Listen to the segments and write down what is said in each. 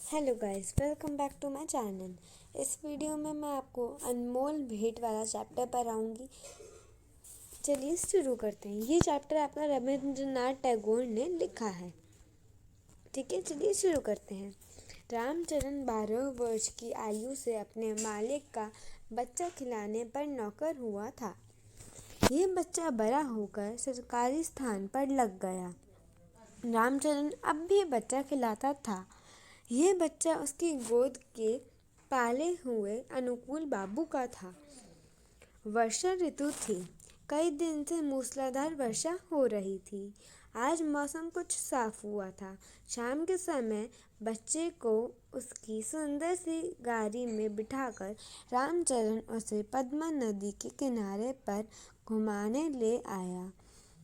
Hello guys, welcome back to my channel. इस video में मैं आपको अनमोल भेंट वाला चैप्टर पढ़ाऊंगी। चलिए शुरू करते हैं। ये चैप्टर आपका रविंद्रनाथ टैगोर ने लिखा है। ठीक है, चलिए शुरू करते हैं। रामचरण 12 वर्ष की आयु से अपने मालिक का बच्चा खिलाने पर नौकर हुआ था। ये बच्चा बड़ा होकर सरकारी स्थान पर लग गया। रामचरण अब भी बच्चा खिलाता था। यह बच्चा उसकी गोद के पाले हुए अनुकूल बाबू का था। वर्षा ऋतु थी। कई दिन से मूसलाधार वर्षा हो रही थी। आज मौसम कुछ साफ हुआ था। शाम के समय बच्चे को उसकी सुंदर सी गाड़ी में बिठाकर रामचरण उसे पद्मा नदी के किनारे पर घुमाने ले आया।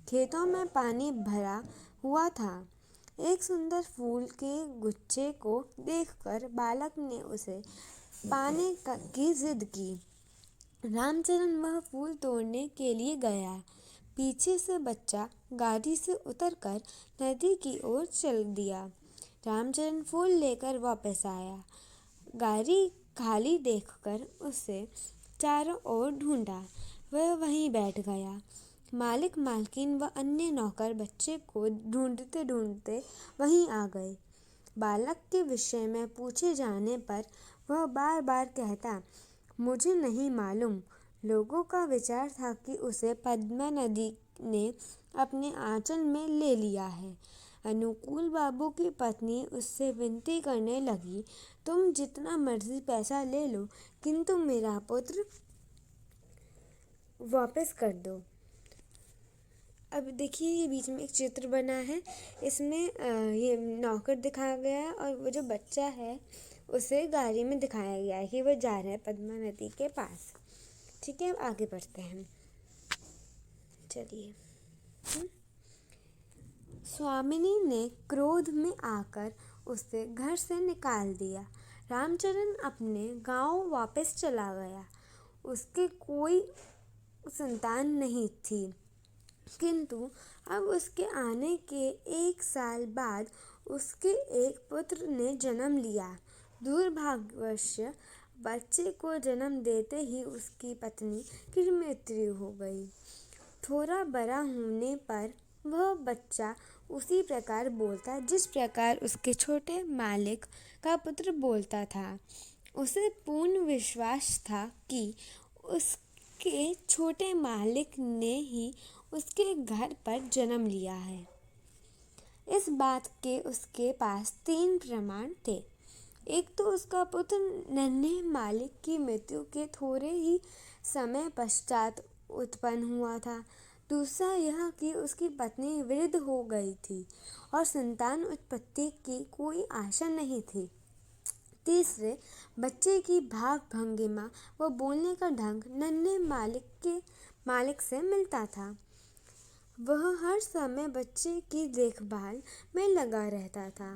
खेतों में पानी भरा हुआ था। एक सुंदर फूल के गुच्छे को देखकर बालक ने उसे पाने की जिद की। रामचरण वह फूल तोड़ने के लिए गया। पीछे से बच्चा गाड़ी से उतरकर नदी की ओर चल दिया। रामचरण फूल लेकर वापस आया। गाड़ी खाली देखकर उसे चारों ओर ढूंढा। वह वहीं बैठ गया। मालिक, मालकिन व अन्य नौकर बच्चे को ढूंढते ढूंढते वहीं आ गए। बालक के विषय में पूछे जाने पर वह बार बार कहता, मुझे नहीं मालूम। लोगों का विचार था कि उसे पद्मा नदी ने अपने आंचल में ले लिया है। अनुकूल बाबू की पत्नी उससे विनती करने लगी, तुम जितना मर्जी पैसा ले लो, किंतु मेरा पुत्र वापस कर दो। अब देखिए, ये बीच में एक चित्र बना है। इसमें ये नौकर दिखाया गया है और वो जो बच्चा है उसे गाड़ी में दिखाया गया है कि वो जा रहा है पद्मा नदी के पास। ठीक है, अब आगे बढ़ते हैं। चलिए। स्वामिनी ने क्रोध में आकर उसे घर से निकाल दिया। रामचरण अपने गांव वापस चला गया। उसके कोई संतान नहीं थी, किंतु अब उसके आने के 1 साल बाद उसके एक पुत्र ने जन्म लिया। दुर्भाग्यवश बच्चे को जन्म देते ही उसकी पत्नी की मृत्यु हो गई। थोड़ा बड़ा होने पर वह बच्चा उसी प्रकार बोलता जिस प्रकार उसके छोटे मालिक का पुत्र बोलता था। उसे पूर्ण विश्वास था कि उसके छोटे मालिक ने ही उसके घर पर जन्म लिया है। इस बात के उसके पास 3 प्रमाण थे। एक तो उसका पुत्र नन्हे मालिक की मृत्यु के थोड़े ही समय पश्चात उत्पन्न हुआ था। दूसरा यह कि उसकी पत्नी वृद्ध हो गई थी और संतान उत्पत्ति की कोई आशा नहीं थी। तीसरे, बच्चे की भाव भंगिमा व बोलने का ढंग नन्हे मालिक से मिलता था। वह हर समय बच्चे की देखभाल में लगा रहता था।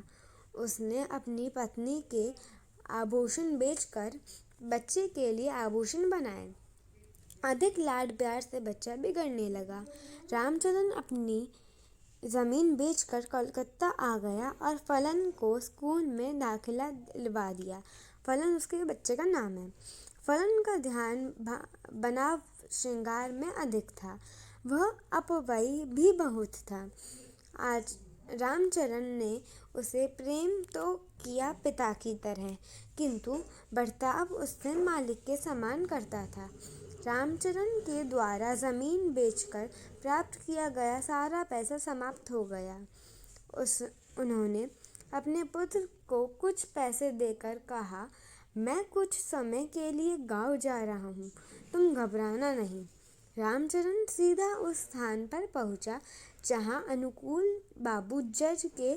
उसने अपनी पत्नी के आभूषण बेचकर बच्चे के लिए आभूषण बनाए। अधिक लाड प्यार से बच्चा बिगड़ने लगा। रामचरण अपनी जमीन बेचकर कलकत्ता आ गया और फलन को स्कूल में दाखिला दिलवा दिया। फलन उसके बच्चे का नाम है। फलन का ध्यान बनाव श्रृंगार में अधिक था। वह अपव्ययी भी बहुत था। आज रामचरण ने उसे प्रेम तो किया पिता की तरह, किंतु बर्ताव उससे मालिक के समान करता था। रामचरण के द्वारा जमीन बेचकर प्राप्त किया गया सारा पैसा समाप्त हो गया। उन्होंने अपने पुत्र को कुछ पैसे देकर कहा, मैं कुछ समय के लिए गांव जा रहा हूँ, तुम घबराना नहीं। रामचरण सीधा उस स्थान पर पहुंचा जहां अनुकूल बाबू जज के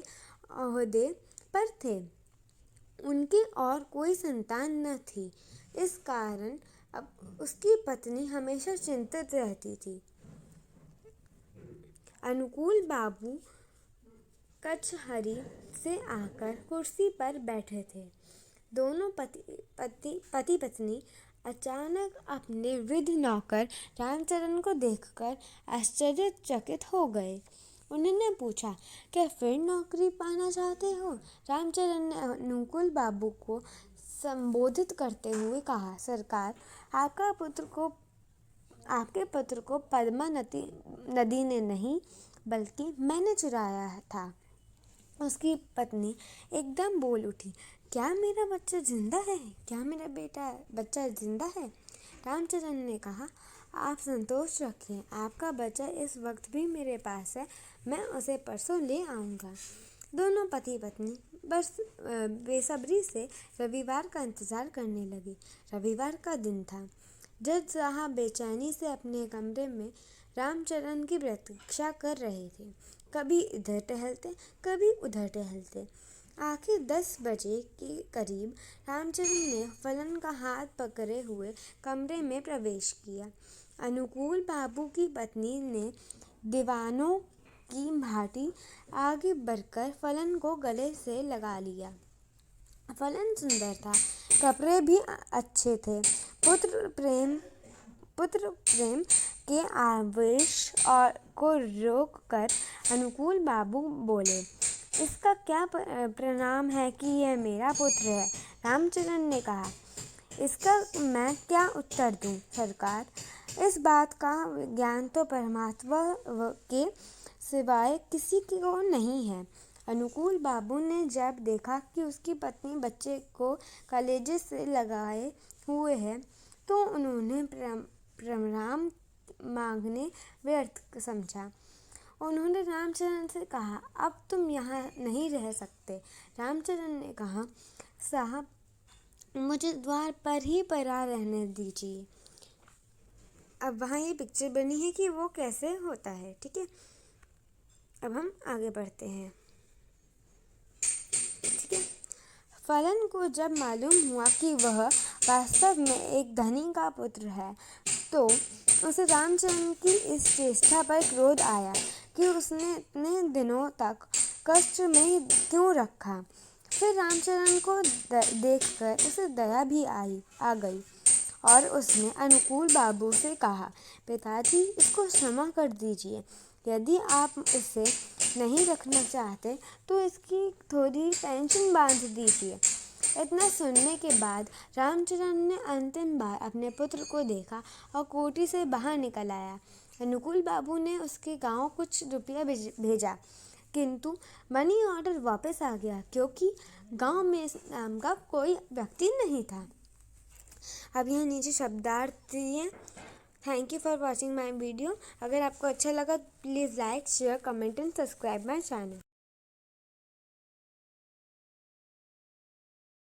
ओहदे पर थे। उनकी और कोई संतान न थी। इस कारण अब उसकी पत्नी हमेशा चिंतित रहती थी। अनुकूल बाबू कचहरी से आकर कुर्सी पर बैठे थे। दोनों पति पत्नी अचानक अपने वृद्ध नौकर रामचरण को देखकर आश्चर्यचकित हो गए। उन्होंने पूछा, क्या फिर नौकरी पाना चाहते हो? रामचरण ने अनुकूल बाबू को संबोधित करते हुए कहा, सरकार, आपके पुत्र को पद्मा नदी ने नहीं बल्कि मैंने चुराया था। उसकी पत्नी एकदम बोल उठी, क्या मेरा बच्चा जिंदा है? क्या मेरा बच्चा जिंदा है? रामचरण ने कहा, आप संतोष रखें, आपका बच्चा इस वक्त भी मेरे पास है, मैं उसे परसों ले आऊँगा। दोनों पति पत्नी बेसब्री से रविवार का इंतजार करने लगे। रविवार का दिन था। जज साहब बेचैनी से अपने कमरे में रामचरण की प्रतीक्षा कर रहे थे। कभी इधर टहलते, कभी उधर टहलते। आखिर 10 बजे के करीब रामचरण ने फलन का हाथ पकड़े हुए कमरे में प्रवेश किया। अनुकूल बाबू की पत्नी ने दीवानों की भांति आगे बढ़कर फलन को गले से लगा लिया। फलन सुंदर था, कपड़े भी अच्छे थे। पुत्र प्रेम के आवेश को रोक कर अनुकूल बाबू बोले, इसका क्या प्रणाम है कि यह मेरा पुत्र है? रामचरण ने कहा, इसका मैं क्या उत्तर दूं सरकार? इस बात का ज्ञान तो परमात्मा के सिवाय किसी को नहीं है। अनुकूल बाबू ने जब देखा कि उसकी पत्नी बच्चे को कलेजे से लगाए हुए है तो उन्होंने प्रणाम मांगने व्यर्थ समझा। उन्होंने रामचरण से कहा, अब तुम यहाँ नहीं रह सकते। रामचरण ने कहा, साहब, मुझे द्वार पर ही पड़ा रहने दीजिए। अब वहाँ ये पिक्चर बनी है कि वो कैसे होता है, ठीक है। अब हम आगे बढ़ते हैं, ठीक है। फलन को जब मालूम हुआ कि वह वास्तव में एक धनी का पुत्र है तो उसे रामचरण की इस चेष्टा पर क्रोध आया कि उसने इतने दिनों तक कष्ट में क्यों रखा। फिर रामचरण को देखकर उसे दया भी आ गई और उसने अनुकूल बाबू से कहा, पिताजी, इसको क्षमा कर दीजिए। यदि आप इसे नहीं रखना चाहते तो इसकी थोड़ी पेंशन बांध दीजिए। इतना सुनने के बाद रामचरण ने अंतिम बार अपने पुत्र को देखा और कोठी से बाहर निकल आया। अनुकूल बाबू ने उसके गांव कुछ रुपया भेजा, किंतु मनी ऑर्डर वापस आ गया क्योंकि गांव में इस नाम का कोई व्यक्ति नहीं था। अब यहाँ नीचे शब्दार्थ दिए। Thank you for watching my video. अगर आपको अच्छा लगा please like, share, comment and subscribe my channel.